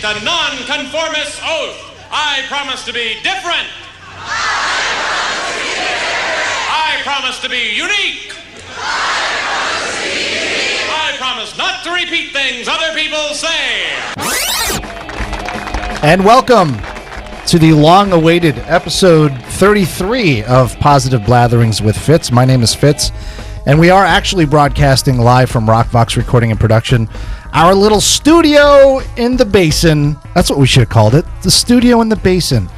a non-conformist oath. I promise to be different. I promise to be unique. I promise not to repeat things other people say. And welcome to the long-awaited episode 33 of Positive Blatherings with Fitz. My name is Fitz, and we are actually broadcasting live from Rockvox Recording and Production, our little studio in the basin. That's what we should have called it, the studio in the basin.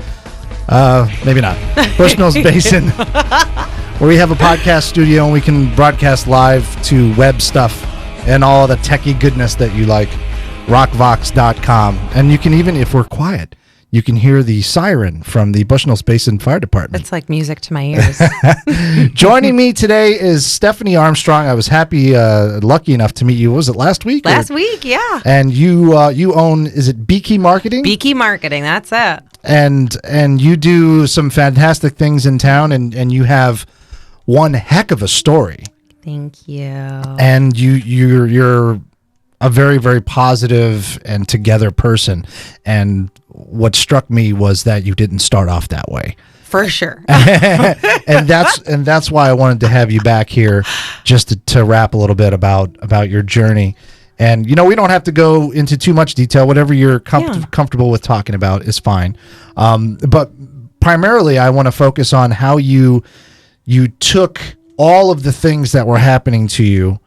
Maybe not. Bushnell's Basin, where we have a podcast studio and we can broadcast live to web stuff and all the techie goodness that you like. Rockvox.com. And you can even, if we're quiet, you can hear the siren from the Bushnell's Basin Fire Department. It's like music to my ears. Joining me today is Stephanie Armstrong. I was lucky enough to meet you. Was it last week? Last week, yeah. And you own, is it BiQi Marketing? BiQi Marketing, that's it. And you do some fantastic things in town, and you have one heck of a story. Thank you. And you're a very, very positive and together person. And what struck me was that you didn't start off that way. For sure. and that's why I wanted to have you back here, just to rap a little bit about your journey. And, we don't have to go into too much detail. Whatever you're comfortable with talking about is fine. But primarily, I want to focus on how you took all of the things that were happening to you,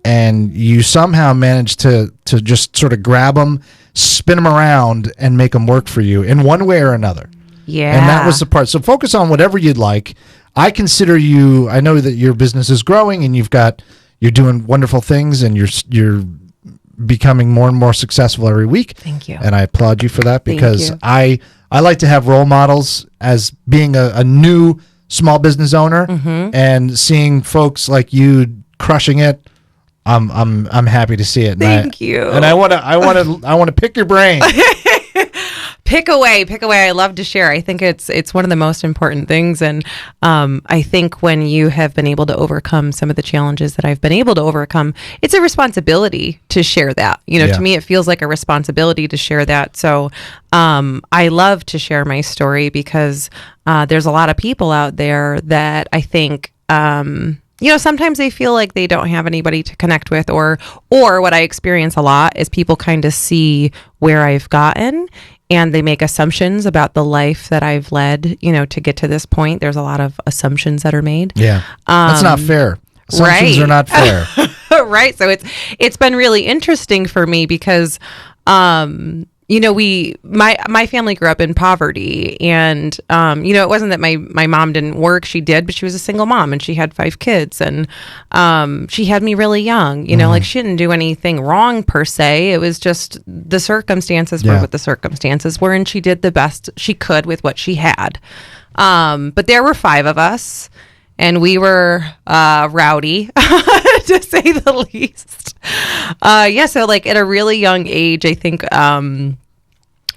and you somehow managed to just sort of grab them, spin them around, and make them work for you in one way or another. Yeah. And that was the part. So focus on whatever you'd like. I know that your business is growing, and you're doing wonderful things, and you're becoming more and more successful every week. Thank you. And I applaud you for that, because I like to have role models. As being a new small business owner, and seeing folks like you crushing it, I'm happy to see it. Thank you. And I want to pick your brain. Pick away. I love to share. I think it's one of the most important things. And I think when you have been able to overcome some of the challenges that I've been able to overcome, it's a responsibility to share that. To me, it feels like a responsibility to share that. So I love to share my story, because there's a lot of people out there that I think, sometimes they feel like they don't have anybody to connect with, or what I experience a lot is people kind of see where I've gotten, and they make assumptions about the life that I've led, to get to this point. There's a lot of assumptions that are made. Yeah. That's not fair. Assumptions are not fair. Right. So it's been really interesting for me, because, my family grew up in poverty, and, it wasn't that my mom didn't work. She did, but she was a single mom, and she had 5 kids, and, she had me really young, like she didn't do anything wrong per se. It was just the circumstances were what the circumstances were, and she did the best she could with what she had. But there were 5 of us, and we were, rowdy to say the least. So like at a really young age, I think,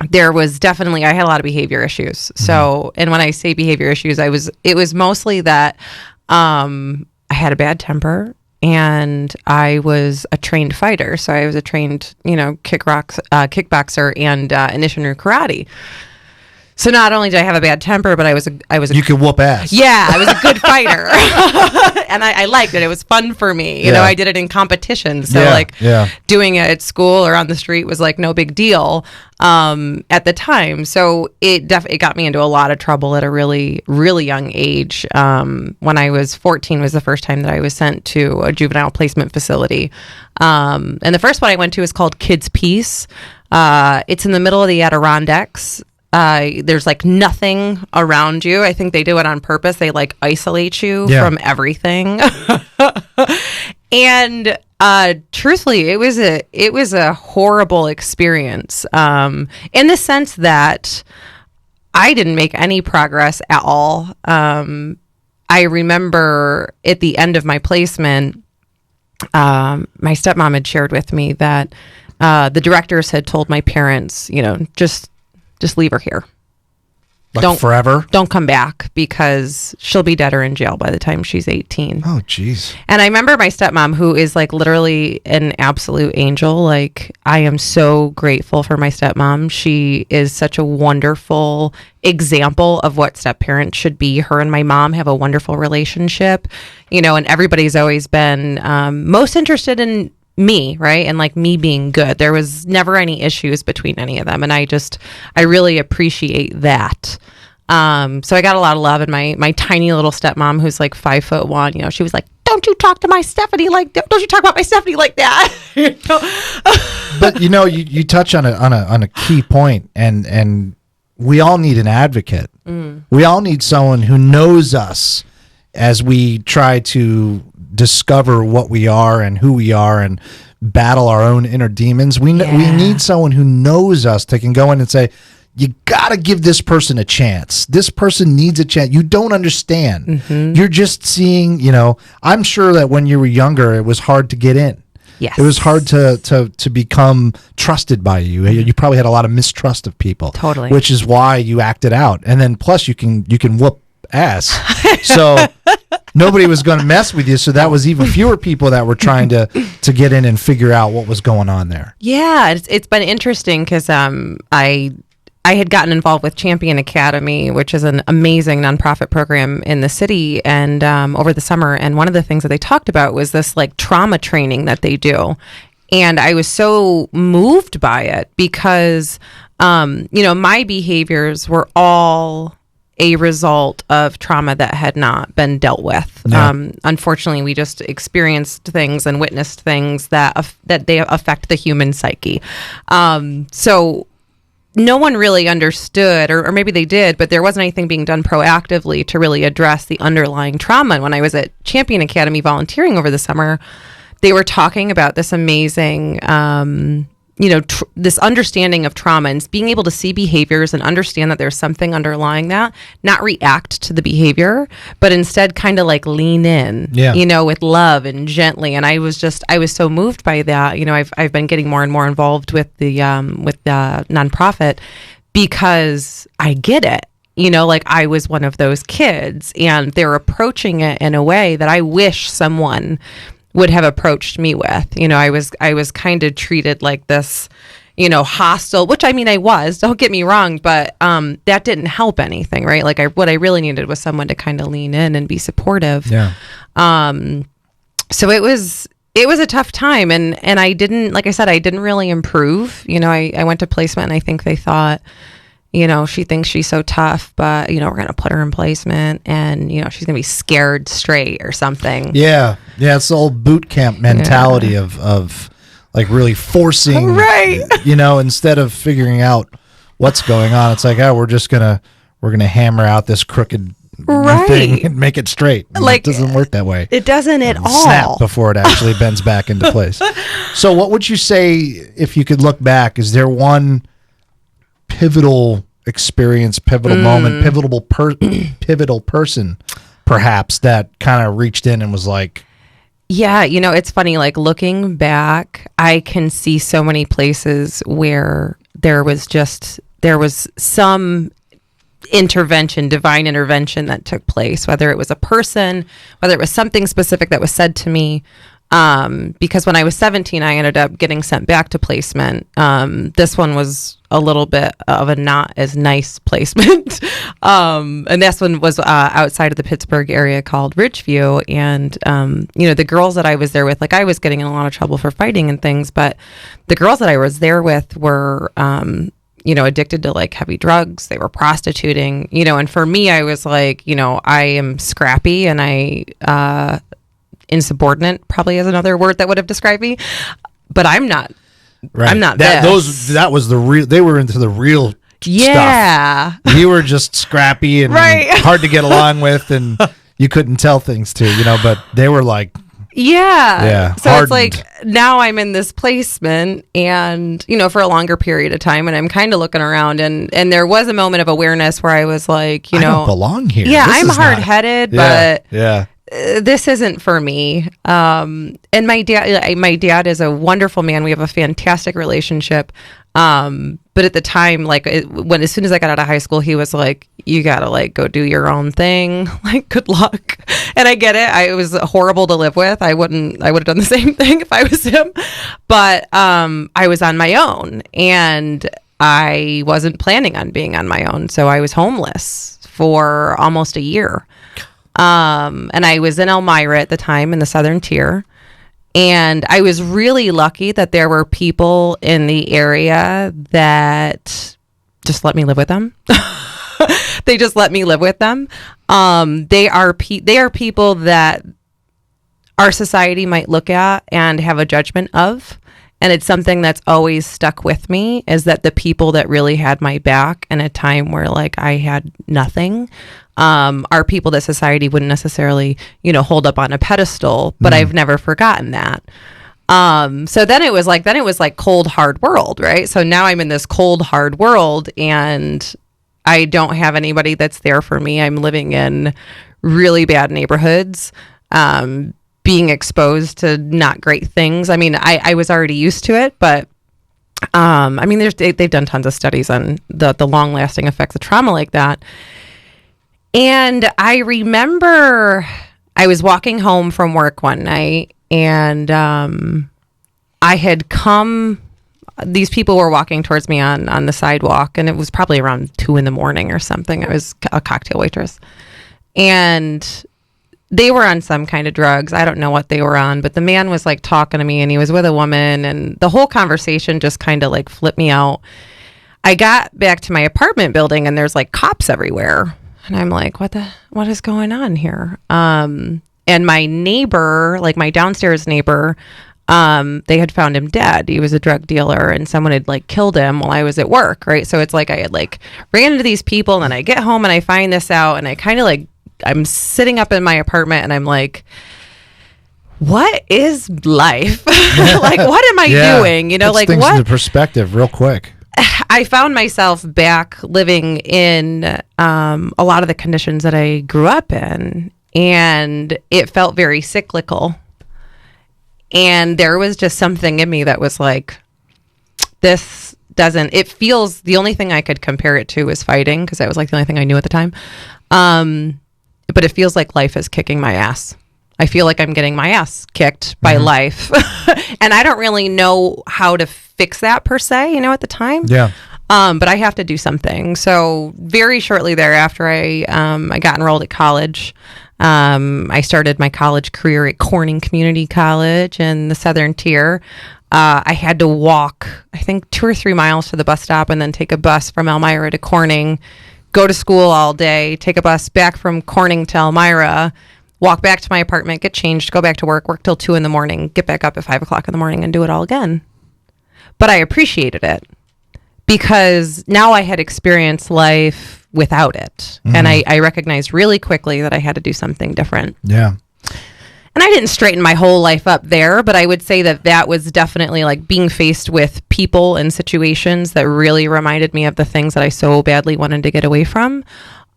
there was definitely, I had a lot of behavior issues. So, and when I say behavior issues, it was mostly that, I had a bad temper, and I was a trained fighter. So I was a trained, kickboxer and, Nishinryu karate. So not only did I have a bad temper, but I was you could whoop ass. Yeah, I was a good fighter, and I liked it. It was fun for me. I did it in competitions. So doing it at school or on the street was like no big deal at the time. So it got me into a lot of trouble at a really, really young age. When I was 14 was the first time that I was sent to a juvenile placement facility. And the first one I went to is called Kids Peace. It's in the middle of the Adirondacks. There's like nothing around you. I think they do it on purpose. They like isolate you from everything. And truthfully, it was a horrible experience. In the sense that I didn't make any progress at all. I remember at the end of my placement, my stepmom had shared with me that the directors had told my parents, just leave her here. Like forever? Don't come back because she'll be dead or in jail by the time she's 18. Oh, jeez. And I remember my stepmom, who is like literally an absolute angel. Like, I am so grateful for my stepmom. She is such a wonderful example of what step-parents should be. Her and my mom have a wonderful relationship, and everybody's always been most interested in me, right? And like me being good. There was never any issues between any of them. And I really appreciate that. So I got a lot of love, and my tiny little stepmom, who's like 5'1", she was like, don't you talk to my Stephanie like that. Don't you talk about my Stephanie like that. But you touch on a key point, and we all need an advocate. We all need someone who knows us as we try to discover what we are and who we are and battle our own inner demons. We need someone who knows us that can go in and say, you got to give this person a chance. This person needs a chance. You don't understand. Mm-hmm. You're just seeing, I'm sure that when you were younger, it was hard to get in. Yes. It was hard to become trusted by you. You probably had a lot of mistrust of people. Totally. Which is why you acted out. And then plus you can whoop ass. So nobody was going to mess with you. So that was even fewer people that were trying to get in and figure out what was going on there. Yeah, it's been interesting because I had gotten involved with Champion Academy, which is an amazing nonprofit program in the city, and over the summer. And one of the things that they talked about was this like trauma training that they do. And I was so moved by it because, my behaviors were all a result of trauma that had not been dealt with. Yeah. Unfortunately, we just experienced things and witnessed things that they affect the human psyche. So no one really understood, or maybe they did, but there wasn't anything being done proactively to really address the underlying trauma. And when I was at Champion Academy volunteering over the summer, they were talking about this amazing, this understanding of trauma and being able to see behaviors and understand that there's something underlying that, not react to the behavior, but instead kind of like lean in, with love and gently. And I was so moved by that. I've been getting more and more involved with the nonprofit because I get it. Like I was one of those kids, and they're approaching it in a way that I wish someone would have approached me with. I was kind of treated like this, hostile, which I was, don't get me wrong, but that didn't help anything, right? Like what I really needed was someone to kind of lean in and be supportive. Yeah. So it was a tough time, and I didn't, like I said, I didn't really improve. I went to placement, and I think they thought, she thinks she's so tough, but, we're going to put her in placement, and, she's going to be scared straight or something. Yeah. Yeah. It's the old boot camp mentality of like really forcing, right. Instead of figuring out what's going on. It's like, we're going to hammer out this crooked thing and make it straight. Like, it doesn't work that way. It doesn't at all. Snap before it actually bends back into place. So what would you say, if you could look back, is there one pivotal experience, pivotal moment, pivotal person perhaps that kind of reached in and was like, yeah, it's funny, like looking back, I can see so many places where there was some divine intervention that took place, whether it was a person, whether it was something specific that was said to me. Because when I was 17, I ended up getting sent back to placement. This one was a little bit of a not as nice placement. And this one was outside of the Pittsburgh area called Ridgeview. And, the girls that I was there with, like I was getting in a lot of trouble for fighting and things, but the girls that I was there with were, addicted to like heavy drugs. They were prostituting, and for me, I was like, I am scrappy, and insubordinate probably is another word that would have described me, but I'm not. Right. I'm not that. That was the real. They were into the real stuff. You were just scrappy and hard to get along with, and you couldn't tell things to, But they were like, yeah. So hardened. It's like now I'm in this placement, and for a longer period of time, and I'm kind of looking around, and there was a moment of awareness where I was like, I don't belong here. Yeah, I'm hard-headed, but this isn't for me. And my dad is a wonderful man. We have a fantastic relationship. But But at the time, like as soon as I got out of high school, he was like, you got to like go do your own thing. Like, good luck. And I get it. It was horrible to live with. I would have done the same thing if I was him. But I was on my own, and I wasn't planning on being on my own. So I was homeless for almost a year. And I was in Elmira at the time in the Southern Tier. And I was really lucky that there were people in the area that just let me live with them. They just let me live with them. They are people that our society might look at and have a judgment of. And it's something that's always stuck with me, is that the people that really had my back in a time where like I had nothing are people that society wouldn't necessarily, hold up on a pedestal, but I've never forgotten that. So then it was like cold, hard world, right? So now I'm in this cold, hard world, and I don't have anybody that's there for me. I'm living in really bad neighborhoods, being exposed to not great things. I mean, I was already used to it, but they've done tons of studies on the long lasting effects of trauma like that. And I remember I was walking home from work one night, and I had these people were walking towards me on the sidewalk, and it was probably around 2 a.m. or something. I was a cocktail waitress, and they were on some kind of drugs. I don't know what they were on, but the man was like talking to me, and he was with a woman, and the whole conversation just kind of like flipped me out. I got back to my apartment building, and there's like cops everywhere. And I'm like, what is going on here? And my neighbor, like my downstairs neighbor, they had found him dead. He was a drug dealer, and someone had like killed him while I was at work, right? So it's like I had like ran into these people, and then I get home and I find this out, and I kind of like, I'm sitting up in my apartment, and I'm like, what is life? Like, what am I doing? Puts like things what? into perspective real quick. I found myself back living in a lot of the conditions that I grew up in, and it felt very cyclical. And there was just something in me that was like, it feels, the only thing I could compare it to was fighting, because that was like the only thing I knew at the time. But it feels like life is kicking my ass. I feel like I'm getting my ass kicked by life. And I don't really know how to fix that per se, at the time. Yeah. But I have to do something. So very shortly thereafter, I got enrolled at college. I started my college career at Corning Community College in the Southern Tier. I had to walk, I think 2 or 3 miles to the bus stop, and then take a bus from Elmira to Corning, go to school all day, take a bus back from Corning to Elmira, walk back to my apartment, get changed, go back to work till 2 a.m, get back up at 5 o'clock in the morning, and do it all again. But I appreciated it, because now I had experienced life without it. And I recognized really quickly that I had to do something different. Yeah. And I didn't straighten my whole life up there, but I would say that was definitely like being faced with people and situations that really reminded me of the things that I so badly wanted to get away from.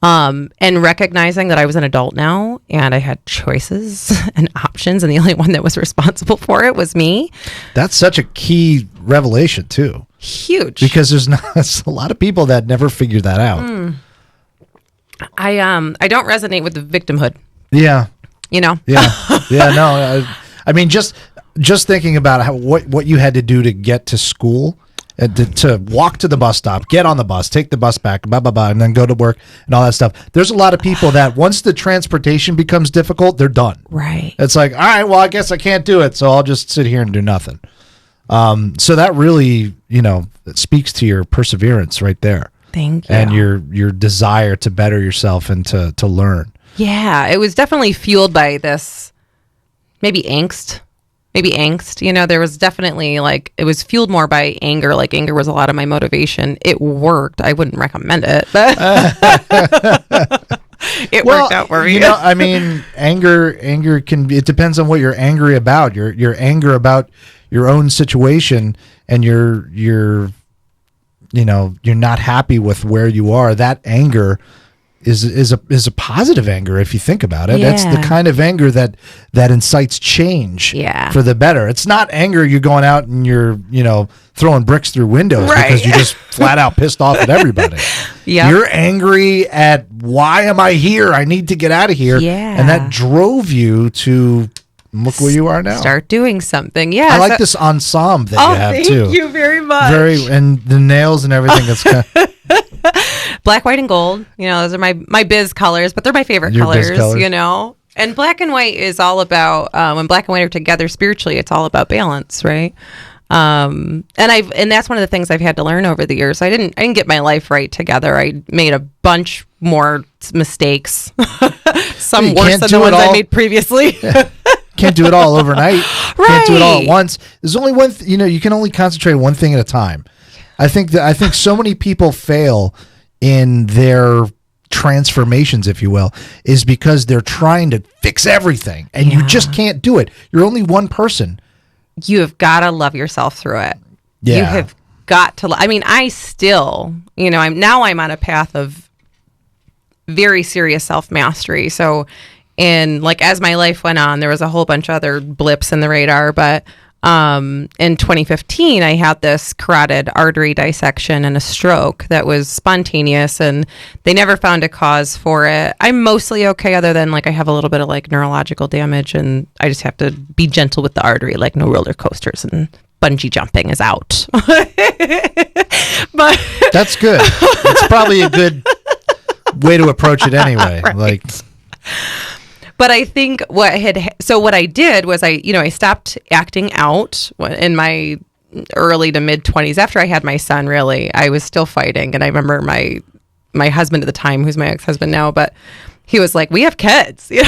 And recognizing that I was an adult now, and I had choices and options, and the only one that was responsible for it was me. That's such a key revelation too. Huge. Because there's a lot of people that never figure that out. I don't resonate with the victimhood. Yeah. Yeah. Yeah. No. I mean, just thinking about what you had to do to get to school. To walk to the bus stop, get on the bus, take the bus back, and then go to work and all that stuff. There's a lot of people that once the transportation becomes difficult, they're done. Right. It's like, all right, well, I guess I can't do it, so I'll just sit here and do nothing. So that really, it speaks to your perseverance right there. Thank you. And your desire to better yourself and to learn. Yeah, it was definitely fueled by this, maybe angst. There was definitely it was fueled more by anger. Like, anger was a lot of my motivation. It worked. I wouldn't recommend it, but it worked out for me. I mean, anger it depends on what you're angry about. Your anger about your own situation, and you're not happy with where you are. That anger is a positive anger if you think about it. Yeah. That's the kind of anger that incites change for the better. It's not anger you're going out and you're, throwing bricks through windows because you're just flat out pissed off at everybody. You're angry at, why am I here? I need to get out of here. Yeah. And that drove you to look where you are now. Start doing something. Yeah. I like this ensemble that you have too. Thank you very much. And the nails and everything. That's kind of black, white, and gold. Those are my biz colors, but they're my favorite Your colors, biz colors. And black and white is all about, when black and white are together spiritually, it's all about balance, right? And that's one of the things I've had to learn over the years. I didn't get my life right together. I made a bunch more mistakes, some worse than the ones I made previously. Yeah. Can't do it all overnight. Right. Can't do it all at once. There's only one. You can only concentrate on one thing at a time. I think so many people fail in their transformations, if you will, is because they're trying to fix everything, and you just can't do it. You're only one person. You have got to love yourself through it. Yeah. You have got to. I still, I'm on a path of very serious self-mastery. So, as my life went on, there was a whole bunch of other blips in the radar, but in 2015, I had this carotid artery dissection and a stroke that was spontaneous, and they never found a cause for it. I'm mostly okay, other than I have a little bit of neurological damage, and I just have to be gentle with the artery, no roller coasters, and bungee jumping is out. But that's good. It's probably a good way to approach it anyway. Right. But I think what I did was I stopped acting out in my early to mid 20s. After I had my son, really, I was still fighting. And I remember my husband at the time, who's my ex-husband now, but he was like, we have kids, you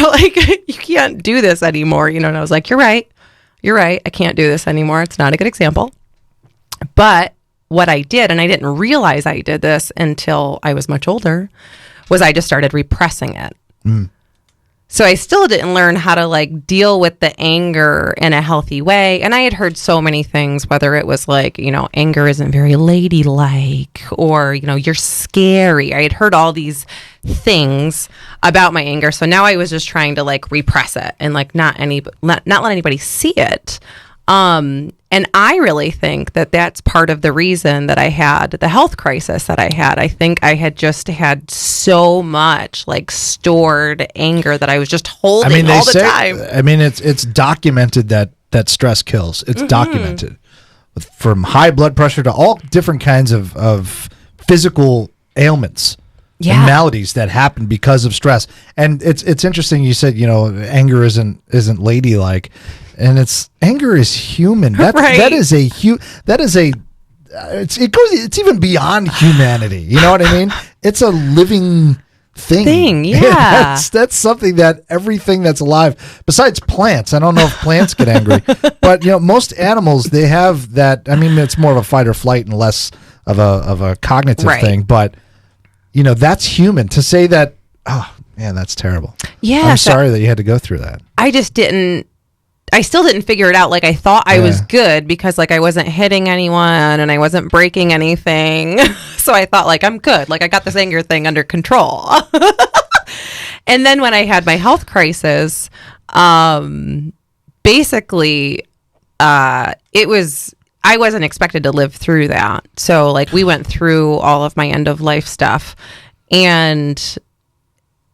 can't do this anymore, and I was like, you're right. I can't do this anymore. It's not a good example. But what I did, and I didn't realize I did this until I was much older, was I just started repressing it. Mm. So I still didn't learn how to deal with the anger in a healthy way. And I had heard so many things, whether it was anger isn't very ladylike, or, you're scary. I had heard all these things about my anger. So now I was just trying to repress it and not let anybody see it. And I really think that that's part of the reason that I had the health crisis that I had. I think I had just had so much stored anger that I was just holding all the time. It's documented that stress kills. It's documented from high blood pressure to all different kinds of physical ailments. And maladies that happen because of stress. And it's interesting. You said, anger isn't ladylike. And anger is human. It's even beyond humanity. You know what I mean? It's a living thing. Yeah. That's something that everything that's alive, besides plants, I don't know if plants get angry, but most animals, they have that. It's more of a fight or flight and less of a cognitive thing, but that's human. To say that, oh man, that's terrible. Yeah. I'm sorry that you had to go through that. I still didn't figure it out. I thought I was good because I wasn't hitting anyone and I wasn't breaking anything. So I thought I'm good. I got this anger thing under control. And then when I had my health crisis, basically, I wasn't expected to live through that. So we went through all of my end of life stuff, and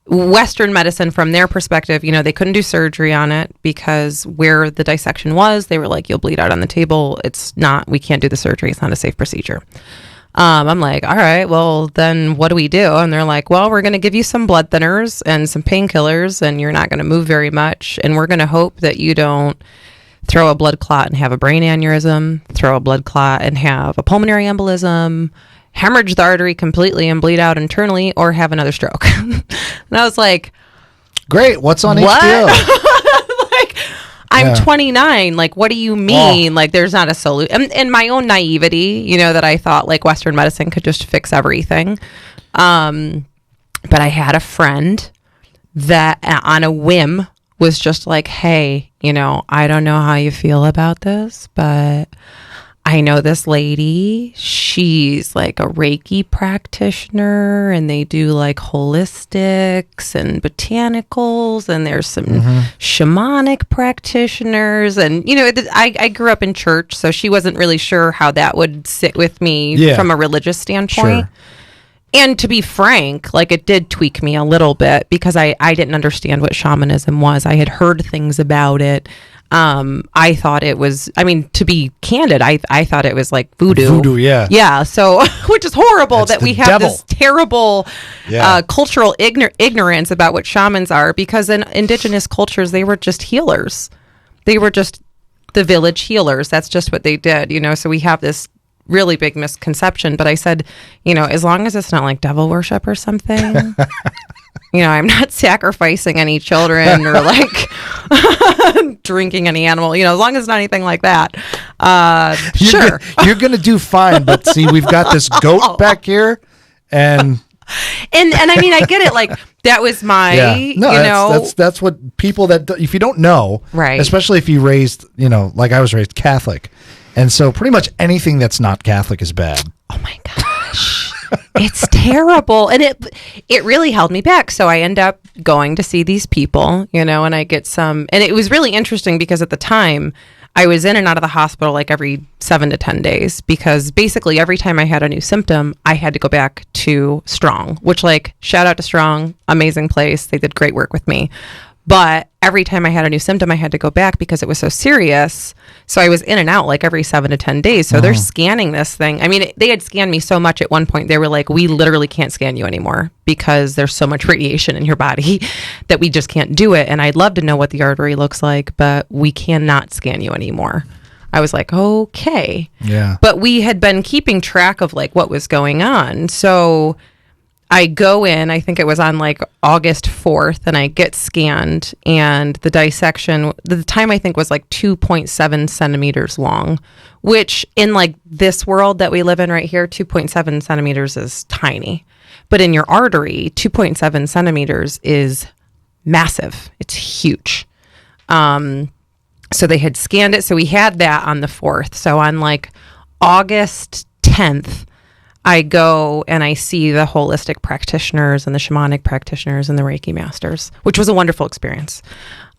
Western medicine, from their perspective, they couldn't do surgery on it because where the dissection was, they were like, you'll bleed out on the table. We can't do the surgery. It's not a safe procedure. I'm like, all right, well, then what do we do? And they're like, well, we're going to give you some blood thinners and some painkillers, and you're not going to move very much. And we're going to hope that you don't throw a blood clot and have a brain aneurysm, throw a blood clot and have a pulmonary embolism, hemorrhage the artery completely and bleed out internally, or have another stroke. And I was like, great, what's on each deal? I'm 29. What do you mean? There's not a solution. And my own naivety, that I thought Western medicine could just fix everything. But I had a friend that on a whim was just hey, I don't know how you feel about this, but I know this lady, she's like a Reiki practitioner, and they do like holistics and botanicals, and there's some shamanic practitioners. And, you know, I grew up in church, so she wasn't really sure how that would sit with me from a religious standpoint. Sure. And to be frank, like, it did tweak me a little bit because I didn't understand what shamanism was. I had heard things about it. I thought it was, I mean, to be candid, I thought it was like voodoo. Voodoo, yeah. Yeah, so, which is horrible that we have devil. this terrible cultural ignorance about what shamans are, because in indigenous cultures, they were just healers. They were just the village healers. That's just what they did, you know, so we have this really big misconception. But I said, you know, as long as it's not like devil worship or something, you know, I'm not sacrificing any children or like drinking any animal, you know, as long as it's not anything like that. Sure. You're going to do fine. But see, we've got this goat back here and I mean, I get it. Like, that was my, you know, that's what people that, if you don't know, right, especially if you raised, you know, like I was raised Catholic. And so pretty much anything that's not Catholic is bad. Oh my gosh. It's terrible. And it really held me back. So I end up going to see these people, you know, and I get some, and it was really interesting because at the time I was in and out of the hospital like every 7 to 10 days, because basically every time I had a new symptom, I had to go back to Strong, which, like, shout out to Strong, amazing place. They did great work with me. But every time I had a new symptom, I had to go back because it was so serious. So I was in and out like every 7 to 10 days. So they're scanning this thing. I mean, they had scanned me so much at one point. They were like, we literally can't scan you anymore because there's so much radiation in your body that we just can't do it. And I'd love to know what the artery looks like, but we cannot scan you anymore. I was like, okay. Yeah. But we had been keeping track of like what was going on. So I go in, I think it was on like August 4th, and I get scanned, and the dissection, the time I think was like 2.7 centimeters long, which in like this world that we live in right here, 2.7 centimeters is tiny. But in your artery, 2.7 centimeters is massive. It's huge. So they had scanned it. So we had that on the 4th. So on like August 10th, I go and I see the holistic practitioners and the shamanic practitioners and the Reiki masters, which was a wonderful experience.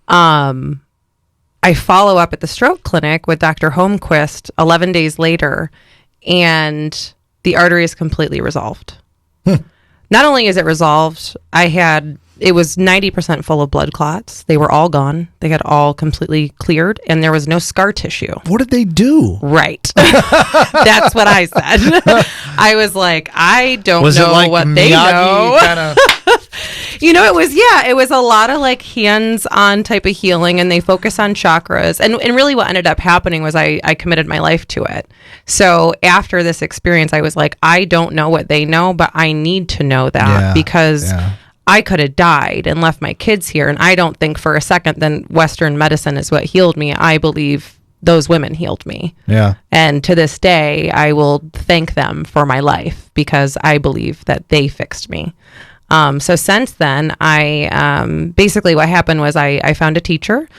I follow up at the stroke clinic with Dr. Holmquist 11 days later, and the artery is completely resolved. Not only is it resolved, it was 90% full of blood clots. They were all gone. They had all completely cleared, and there was no scar tissue. What did they do? Right. That's what I said. I was like, I don't know like what Miyagi they know. You know, it was a lot of like hands-on type of healing, and they focus on chakras. And really what ended up happening was I committed my life to it. So after this experience, I was like, I don't know what they know, but I need to know that because I could have died and left my kids here. And I don't think for a second that Western medicine is what healed me. I believe those women healed me. Yeah. And to this day, I will thank them for my life because I believe that they fixed me. So since then, I basically what happened was I found a teacher.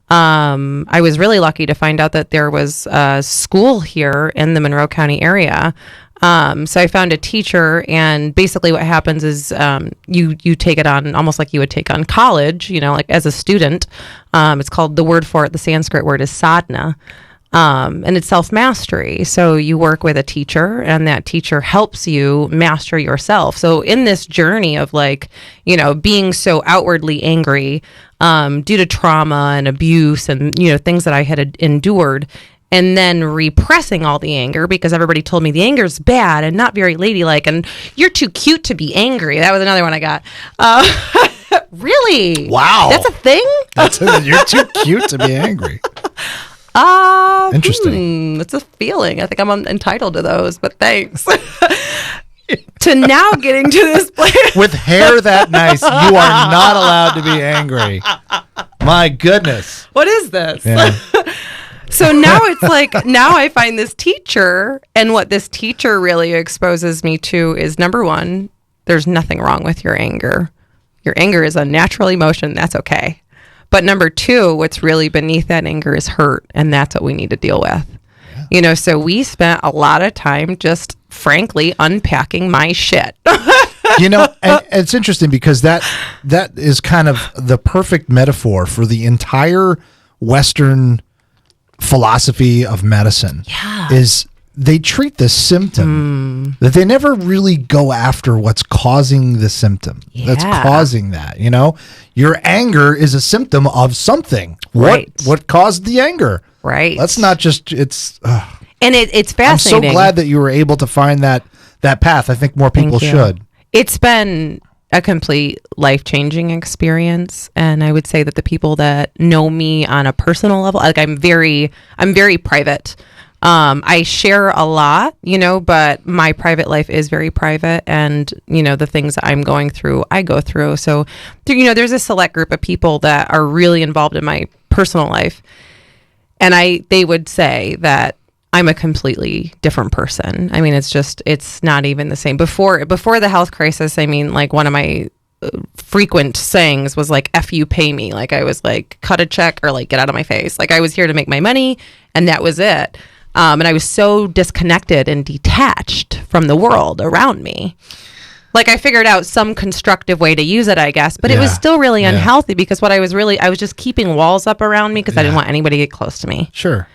I was really lucky to find out that there was a school here in the Monroe County area. So I found a teacher, and basically what happens is you take it on almost like you would take on college, you know, like as a student. It's called, the word for it, the Sanskrit word is sadhana. And it's self-mastery. So you work with a teacher, and that teacher helps you master yourself. So in this journey of like, you know, being so outwardly angry due to trauma and abuse and, you know, things that I had endured, and then repressing all the anger because everybody told me the anger's bad and not very ladylike, and you're too cute to be angry. That was another one I got. Really? Wow. That's a thing? You're too cute to be angry. Interesting. It's a feeling. I think I'm entitled to those, but thanks. To now getting to this place. With hair that nice, you are not allowed to be angry. My goodness. What is this? Yeah. So now it's like, now I find this teacher, and what this teacher really exposes me to is, number one, there's nothing wrong with your anger. Your anger is a natural emotion. That's okay. But number two, what's really beneath that anger is hurt, and that's what we need to deal with. Yeah. So we spent a lot of time just frankly unpacking my shit. And it's interesting because that is kind of the perfect metaphor for the entire Western philosophy of medicine. Yeah. Is they treat the symptom, that they never really go after what's causing the symptom. That's causing that. Your anger is a symptom of something. Right. What caused the anger? Right. Let's not just, it's... And it's fascinating. I'm so glad that you were able to find that path. I think more people should. It's been a complete life-changing experience, and I would say that the people that know me on a personal level, like I'm very private. I share a lot, but my private life is very private, and the things that I'm going through, I go through. So, there's a select group of people that are really involved in my personal life, and they would say that I'm a completely different person. I mean, it's not even the same. Before the health crisis, I mean, like one of my frequent sayings was like, F you, pay me. Like I was like, cut a check or like get out of my face. Like I was here to make my money and that was it. And I was so disconnected and detached from the world around me. Like I figured out some constructive way to use it, I guess, but it was still really unhealthy because I was just keeping walls up around me because I didn't want anybody to get close to me. Sure.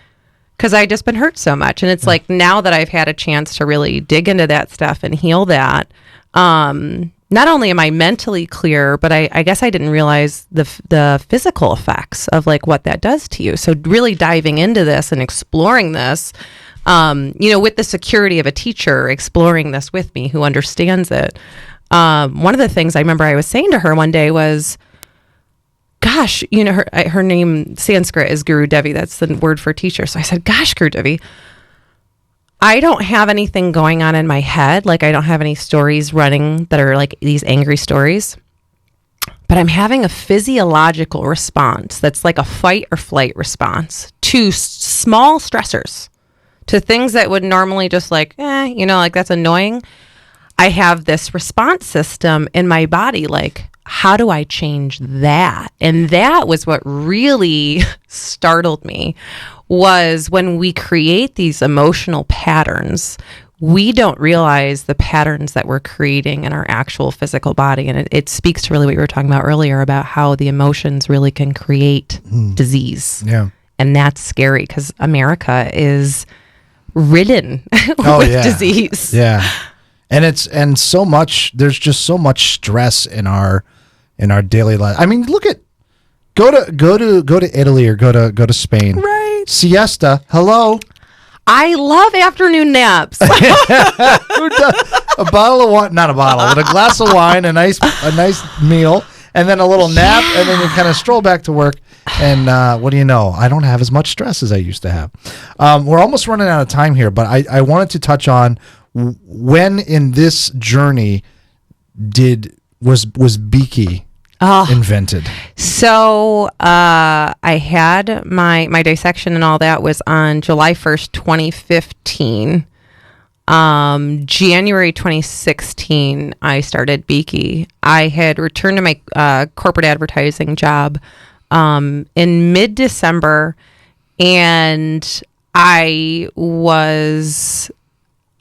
Because I just been hurt so much. And it's like now that I've had a chance to really dig into that stuff and heal that, not only am I mentally clear, but I guess I didn't realize the physical effects of like what that does to you. So really diving into this and exploring this, with the security of a teacher, exploring this with me who understands it. One of the things I remember I was saying to her one day was, gosh, her name Sanskrit is Guru Devi. That's the word for teacher. So I said, gosh, Guru Devi, I don't have anything going on in my head. Like I don't have any stories running that are like these angry stories, but I'm having a physiological response that's like a fight or flight response to small stressors, to things that would normally just like, like that's annoying. I have this response system in my body, like, how do I change that? And that was what really startled me, was when we create these emotional patterns, we don't realize the patterns that we're creating in our actual physical body. And it speaks to really what you were talking about earlier about how the emotions really can create disease. Yeah. And that's scary because America is ridden with disease. Yeah. And so much, there's just so much stress in our daily life. I mean, look at go to Italy or go to Spain. Right. Siesta. Hello. I love afternoon naps. Who does? A bottle of wine, not a bottle, but a glass of wine, a nice meal, and then a little nap, and then you kind of stroll back to work. And what do you know? I don't have as much stress as I used to have. We're almost running out of time here, but I wanted to touch on when in this journey was BiQi invented? So I had my dissection and all that was on July 1st, 2015. January 2016, I started BiQi. I had returned to my corporate advertising job in mid-December, and I was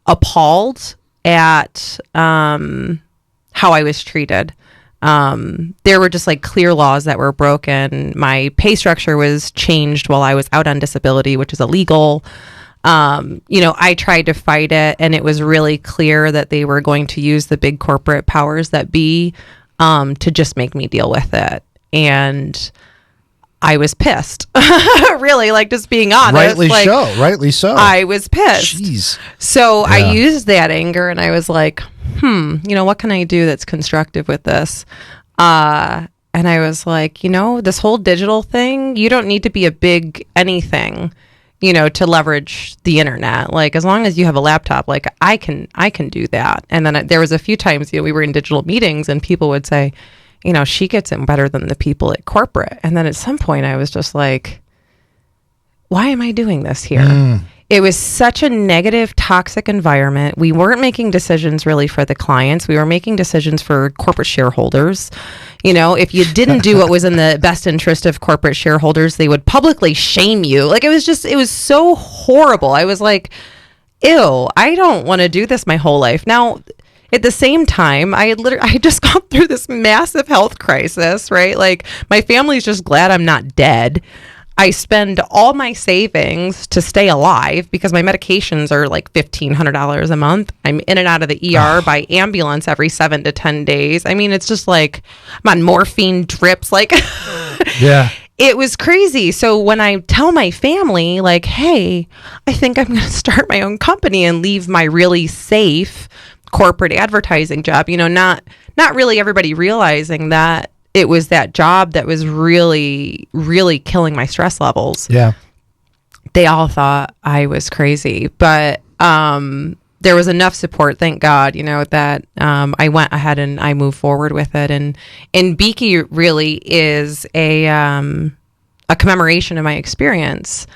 appalled at how I was treated. There were just like clear laws that were broken. My pay structure was changed while I was out on disability, which is illegal. I tried to fight it, and it was really clear that they were going to use the big corporate powers that be to just make me deal with it. And I was pissed. Really, like just being honest. Rightly so. I was pissed. Jeez. So yeah. I used that anger and I was like, what can I do that's constructive with this? And I was like, this whole digital thing, you don't need to be a big anything, to leverage the internet. Like as long as you have a laptop, like I can do that. And then there was a few times, we were in digital meetings and people would say, she gets it better than the people at corporate. And then at some point I was just like, why am I doing this here? It was such a negative, toxic environment. We weren't making decisions really for the clients. We were making decisions for corporate shareholders. If you didn't do what was in the best interest of corporate shareholders, they would publicly shame you. Like, it was so horrible. I was like, ew, I don't want to do this my whole life. Now, at the same time, I had just gone through this massive health crisis, right? Like, my family's just glad I'm not dead. I spend all my savings to stay alive because my medications are like $1,500 a month. I'm in and out of the ER by ambulance every 7 to 10 days. I mean, it's just like I'm on morphine drips. Like, yeah, it was crazy. So when I tell my family, like, hey, I think I'm going to start my own company and leave my really safe corporate advertising job, not really everybody realizing that it was that job that was really, really killing my stress levels. Yeah. They all thought I was crazy, but there was enough support, thank God, that I went ahead and I moved forward with it. And BiQi really is a commemoration of my experience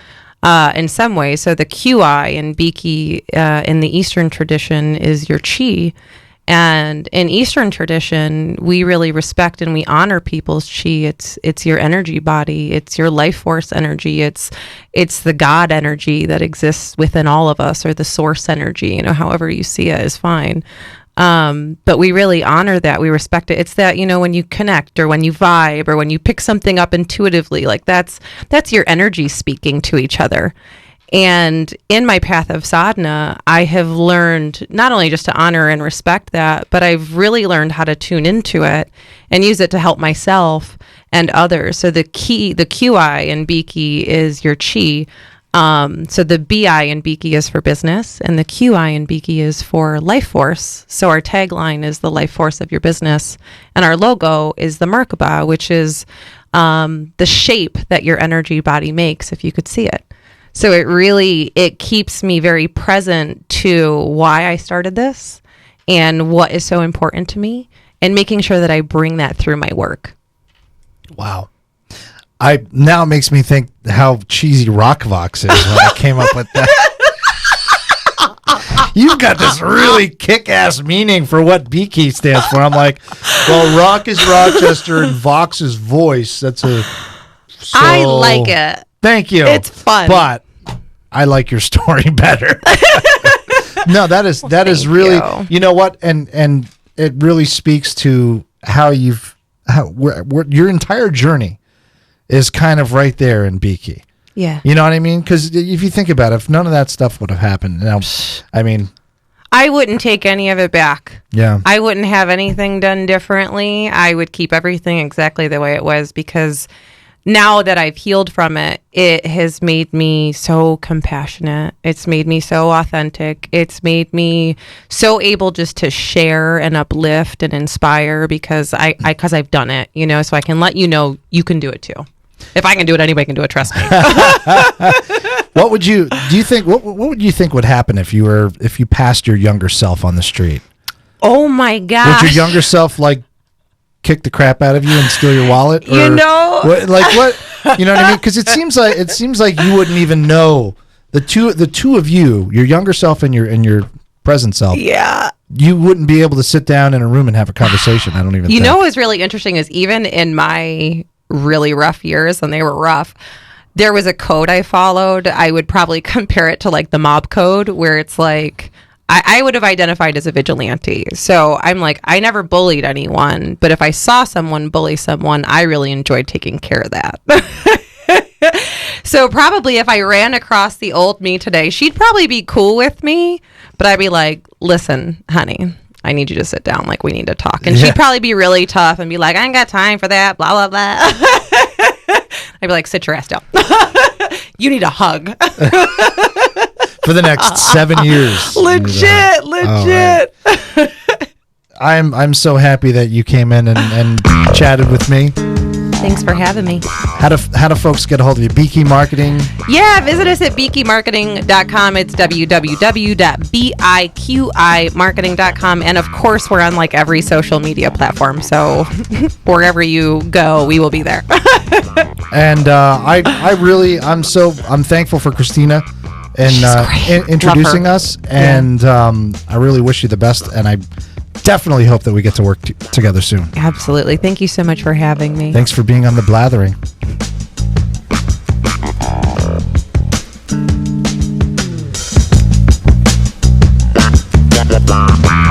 in some ways. So the QI in BiQi in the Eastern tradition is your chi. And in Eastern tradition, we really respect and we honor people's chi. It's your energy body. It's your life force energy. It's the God energy that exists within all of us, or the source energy. However you see it is fine. But we really honor that. We respect it. It's that, when you connect or when you vibe or when you pick something up intuitively, like that's your energy speaking to each other. And in my path of sadhana, I have learned not only just to honor and respect that, but I've really learned how to tune into it and use it to help myself and others. So the QI in BiQi is your chi. So the BI in BiQi is for business, and the QI in BiQi is for life force. So our tagline is the life force of your business, and our logo is the Merkaba, which is the shape that your energy body makes, if you could see it. So it keeps me very present to why I started this and what is so important to me, and making sure that I bring that through my work. Wow. Now it makes me think how cheesy Rockvox is when I came up with that. You've got this really kick-ass meaning for what BiQi stands for. I'm like, well, Rock is Rochester and Vox is voice. I like it. Thank you. It's fun. But I like your story better. No, that is really, you know what? And it really speaks to how your entire journey is kind of right there in BiQi. Yeah. You know what I mean? Because if you think about it, if none of that stuff would have happened, now, I mean, I wouldn't take any of it back. Yeah. I wouldn't have anything done differently. I would keep everything exactly the way it was, because now that I've healed from it, it has made me so compassionate. It's made me so authentic. It's made me so able just to share and uplift and inspire, because I've done it, so I can let you know you can do it too. If I can do it, anybody can do it. Trust me. What would you think would happen if you passed your younger self on the street? Oh my gosh. Would your younger self kick the crap out of you and steal your wallet? Or what, you know what I mean? Because it seems like you wouldn't even know the two of you, your younger self and your present self. Yeah. You wouldn't be able to sit down in a room and have a conversation. I don't even. You know what's really interesting is, even in my really rough years, and they were rough, there was a code I followed. I would probably compare it to the mob code, where it's like, I would have identified as a vigilante. So I'm like, I never bullied anyone, but if I saw someone bully someone, I really enjoyed taking care of that. So probably if I ran across the old me today, she'd probably be cool with me, but I'd be like, listen, honey, I need you to sit down. We need to talk. And she'd probably be really tough and be like, I ain't got time for that, blah, blah, blah. I'd be like, sit your ass down. You need a hug. For the next 7 years. Legit. Right. I'm so happy that you came in and chatted with me. Thanks for having me. How do folks get a hold of you? BiQi Marketing? Yeah, visit us at BiQiMarketing.com. It's www.biqimarketing.com. And of course, we're on every social media platform. So wherever you go, we will be there. And I'm thankful for Christina in introducing us, and I really wish you the best, and I definitely hope that we get to work together soon. Absolutely. Thank you so much for having me. Thanks for being on The Blathering. Blah, blah, blah.